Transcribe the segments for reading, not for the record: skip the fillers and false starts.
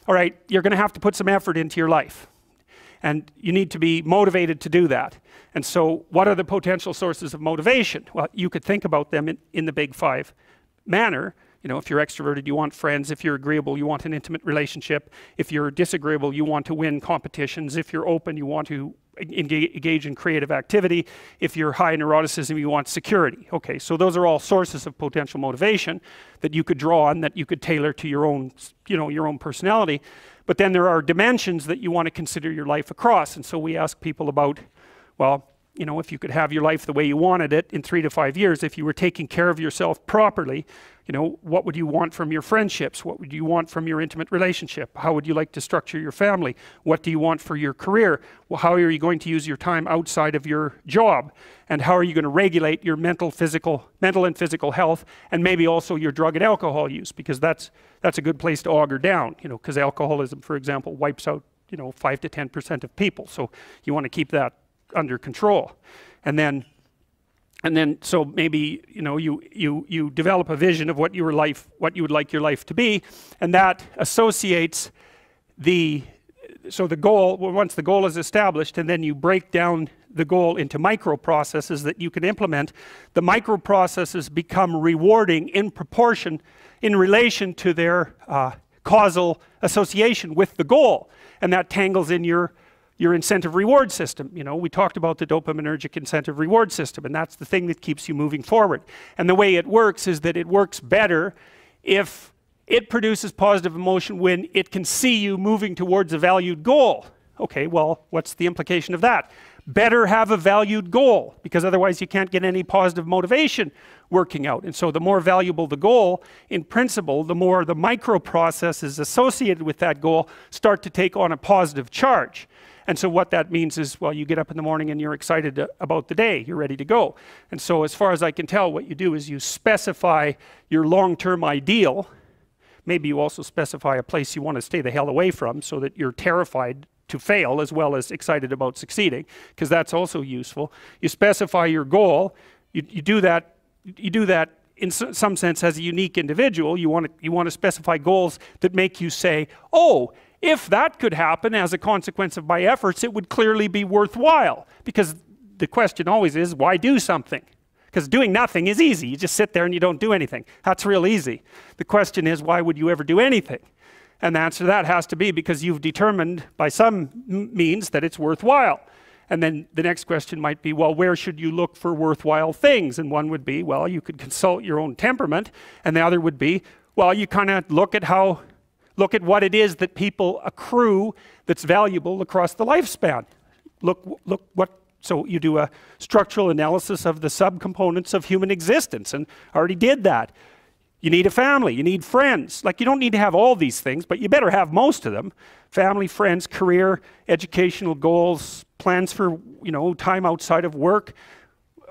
all right, you're going to have to put some effort into your life. And you need to be motivated to do that. And so what are the potential sources of motivation? Well, you could think about them in the big five manner. You know, if you're extroverted, you want friends. If you're agreeable, you want an intimate relationship. If you're disagreeable, you want to win competitions. If you're open, you want to engage in creative activity. If you're high in neuroticism, you want security. Okay, so those are all sources of potential motivation that you could draw on, that you could tailor to your own, you know, your own personality. But then there are dimensions that you want to consider your life across. And so we ask people about, well, you know, if you could have your life the way you wanted it in 3 to 5 years, if you were taking care of yourself properly, you know, what would you want from your friendships? What would you want from your intimate relationship? How would you like to structure your family? What do you want for your career? Well, how are you going to use your time outside of your job? And how are you going to regulate your mental and physical health, and maybe also your drug and alcohol use? Because that's a good place to auger down, you know, because alcoholism, for example, wipes out, you know, 5 to 10% of people. So you want to keep that under control. And then so maybe, you know, you develop a vision of what you would like your life to be, and that associates the goal. Well, once the goal is established, and then you break down the goal into microprocesses that you can implement, the microprocesses become rewarding in proportion, in relation to their causal association with the goal, and that tangles in your incentive reward system. You know, we talked about the dopaminergic incentive reward system, and that's the thing that keeps you moving forward. And the way it works is that it works better if it produces positive emotion when it can see you moving towards a valued goal. Okay, well, what's the implication of that? Better have a valued goal, because otherwise you can't get any positive motivation working out. And so the more valuable the goal, in principle, the more the microprocesses associated with that goal start to take on a positive charge. And so what that means is, well, you get up in the morning and you're excited about the day, you're ready to go. And so as far as I can tell, what you do is you specify your long-term ideal. Maybe you also specify a place you want to stay the hell away from, so that you're terrified to fail as well as excited about succeeding, because that's also useful. You specify your goal. You do that in some sense as a unique individual. You want to specify goals that make you say, oh, if that could happen as a consequence of my efforts, it would clearly be worthwhile. Because the question always is, why do something? Because doing nothing is easy. You just sit there and you don't do anything. That's real easy. The question is, why would you ever do anything? And the answer to that has to be because you've determined by some means that it's worthwhile. And then the next question might be, well, where should you look for worthwhile things? And one would be, well, you could consult your own temperament. And the other would be, well, you kind of look at what it is that people accrue that's valuable across the lifespan. So you do a structural analysis of the subcomponents of human existence, and I already did that. You need a family, you need friends. Like, you don't need to have all these things, but you better have most of them. Family, friends, career, educational goals, plans for, you know, time outside of work,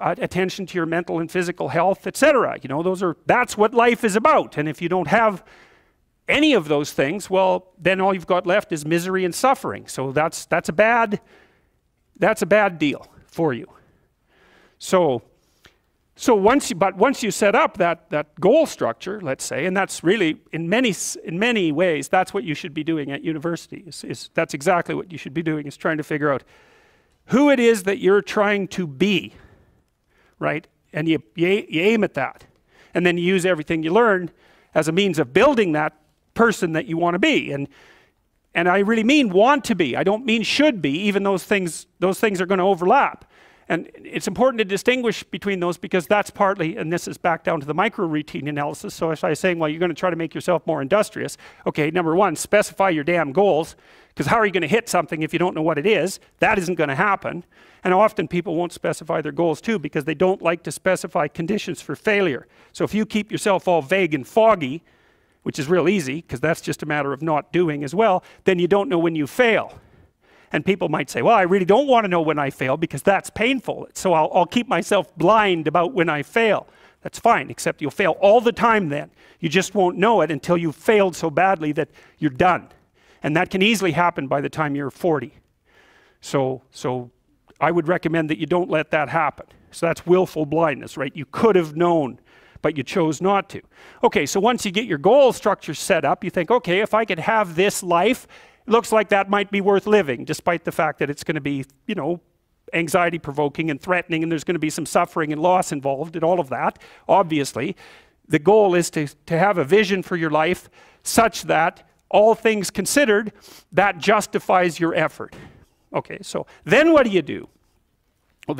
attention to your mental and physical health, etc. You know, that's what life is about. And if you don't have any of those things, well, then all you've got left is misery and suffering. So that's a bad deal for you. So once you set up that goal structure, let's say, and that's really in many ways that's what you should be doing at university. That's exactly what you should be doing, is trying to figure out who it is that you're trying to be, right? And you aim at that, and then you use everything you learn as a means of building that person that you want to be. And I really mean want to be. I don't mean should be, even those things are going to overlap. And it's important to distinguish between those, because that's partly, and this is back down to the micro routine analysis. So if I was saying, well, you're going to try to make yourself more industrious. Okay, number one, specify your damn goals, because how are you going to hit something if you don't know what it is? That isn't going to happen. And often people won't specify their goals too, because they don't like to specify conditions for failure. So if you keep yourself all vague and foggy, which is real easy, because that's just a matter of not doing as well, then you don't know when you fail. And people might say, well, I really don't want to know when I fail, because that's painful. So I'll keep myself blind about when I fail. That's fine, except you'll fail all the time then. You just won't know it until you've failed so badly that you're done. And that can easily happen by the time you're 40. So I would recommend that you don't let that happen. So that's willful blindness, right? You could have known, but you chose not to. Okay, so once you get your goal structure set up, you think, okay, if I could have this life, it looks like that might be worth living, despite the fact that it's going to be, you know, anxiety provoking and threatening, and there's going to be some suffering and loss involved and all of that. Obviously, the goal is to have a vision for your life such that all things considered, that justifies your effort. Okay, so then what do? Well,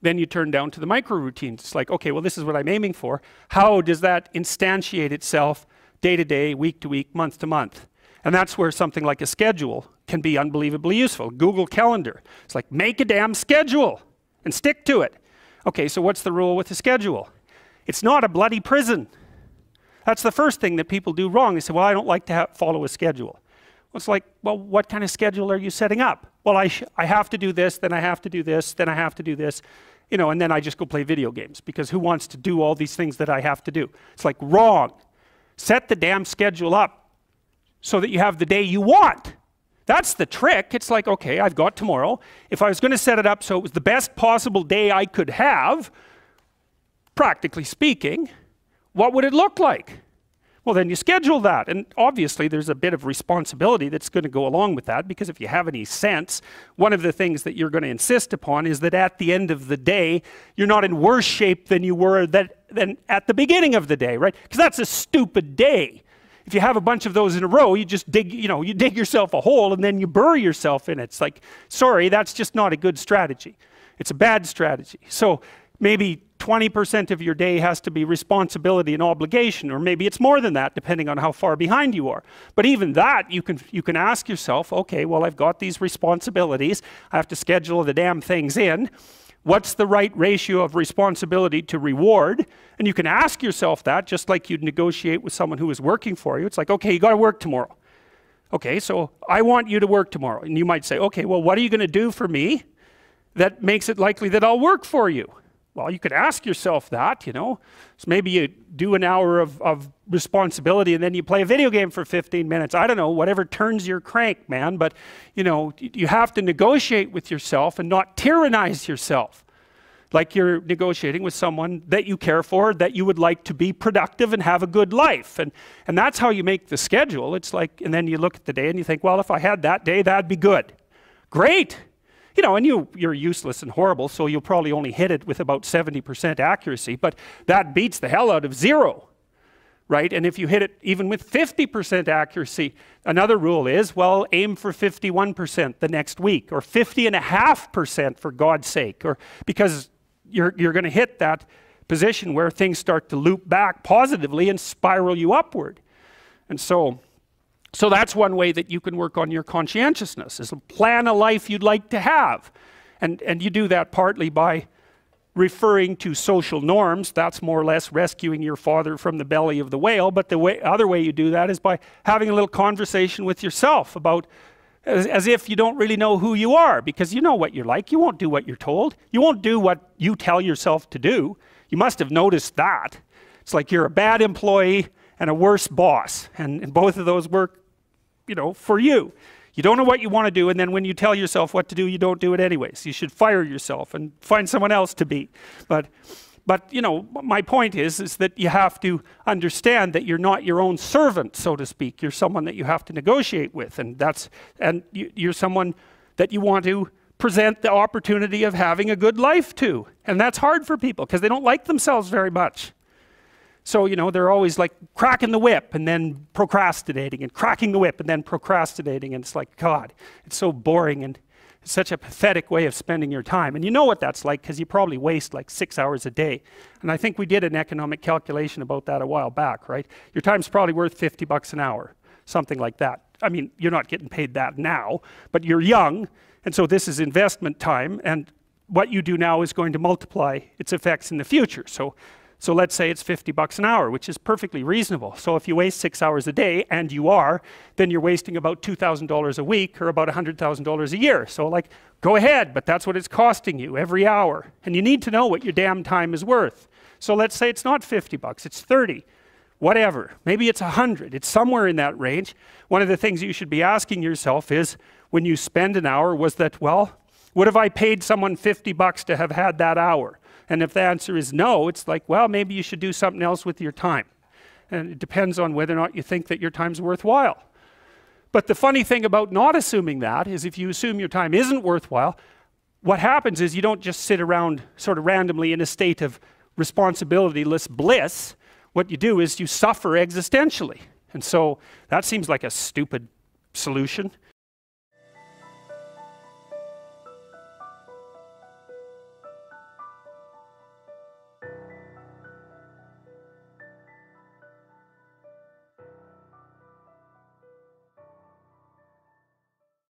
then you turn down to the micro routines. It's like, okay, well, this is what I'm aiming for. How does that instantiate itself day to day, week to week, month to month? And that's where something like a schedule can be unbelievably useful. Google Calendar. It's like, make a damn schedule and stick to it. Okay, so what's the rule with the schedule? It's not a bloody prison. That's the first thing that people do wrong. They say, well, I don't like to follow a schedule. Well, it's like, well, what kind of schedule are you setting up? Well, I have to do this, then I have to do this, then I have to do this, you know, and then I just go play video games, because who wants to do all these things that I have to do? It's like, wrong. Set the damn schedule up so that you have the day you want. That's the trick. It's like, okay, I've got tomorrow. If I was going to set it up so it was the best possible day I could have, practically speaking, what would it look like? Well, then you schedule that, and obviously there's a bit of responsibility that's going to go along with that, because if you have any sense, one of the things that you're going to insist upon is that at the end of the day, you're not in worse shape than you were than at the beginning of the day, right? Because that's a stupid day. If you have a bunch of those in a row, you just dig, you know, you dig yourself a hole and then you bury yourself in it. It's like, sorry, that's just not a good strategy. It's a bad strategy. So maybe 20% of your day has to be responsibility and obligation, or maybe it's more than that, depending on how far behind you are. But even that, you can ask yourself, okay, well, I've got these responsibilities. I have to schedule the damn things in. What's the right ratio of responsibility to reward? And you can ask yourself that, just like you'd negotiate with someone who is working for you. It's like, okay, you got to work tomorrow. Okay, so I want you to work tomorrow. And you might say, okay, well, what are you going to do for me that makes it likely that I'll work for you? Well, you could ask yourself that, you know. So maybe you do an hour of responsibility and then you play a video game for 15 minutes. I don't know, whatever turns your crank, man. But, you know, you have to negotiate with yourself and not tyrannize yourself. Like you're negotiating with someone that you care for, that you would like to be productive and have a good life. And that's how you make the schedule. It's like, and then you look at the day and you think, well, if I had that day, that'd be good. Great. You know, and you're useless and horrible, so you'll probably only hit it with about 70% accuracy, but that beats the hell out of 0, right? And if you hit it even with 50% accuracy, another rule is, well, aim for 51% the next week, or 50.5% for God's sake, or because you're going to hit that position where things start to loop back positively and spiral you upward. And so that's one way that you can work on your conscientiousness, is plan a life you'd like to have. And you do that partly by referring to social norms. That's more or less rescuing your father from the belly of the whale. But the other way you do that is by having a little conversation with yourself about, as if you don't really know who you are, because you know what you're like. You won't do what you're told. You won't do what you tell yourself to do. You must have noticed that. It's like you're a bad employee and a worse boss, and both of those work, you know, for you. You don't know what you want to do, and then when you tell yourself what to do, you don't do it anyways. You should fire yourself and find someone else to be. But you know, my point is that you have to understand that you're not your own servant, so to speak. You're someone that you have to negotiate with, and you're someone that you want to present the opportunity of having a good life to. And that's hard for people because they don't like themselves very much. So, you know, they're always like cracking the whip and then procrastinating, and cracking the whip and then procrastinating. And it's like, God, it's so boring, and it's such a pathetic way of spending your time. And you know what that's like, because you probably waste like 6 hours a day. And I think we did an economic calculation about that a while back, right? Your time's probably worth $50 an hour, something like that. I mean, you're not getting paid that now, but you're young, and so this is investment time, and what you do now is going to multiply its effects in the future. So let's say it's $50 an hour, which is perfectly reasonable. So if you waste 6 hours a day, and you are, then you're wasting about $2,000 a week, or about $100,000 a year. So like, go ahead, but that's what it's costing you every hour. And you need to know what your damn time is worth. So let's say it's not $50, it's 30, whatever. Maybe it's 100, it's somewhere in that range. One of the things you should be asking yourself is, when you spend an hour, was that, well, what if I paid someone $50 to have had that hour? And if the answer is no, it's like, well, maybe you should do something else with your time. And it depends on whether or not you think that your time's worthwhile. But the funny thing about not assuming that is if you assume your time isn't worthwhile, what happens is you don't just sit around sort of randomly in a state of responsibility-less bliss. What you do is you suffer existentially. And so that seems like a stupid solution.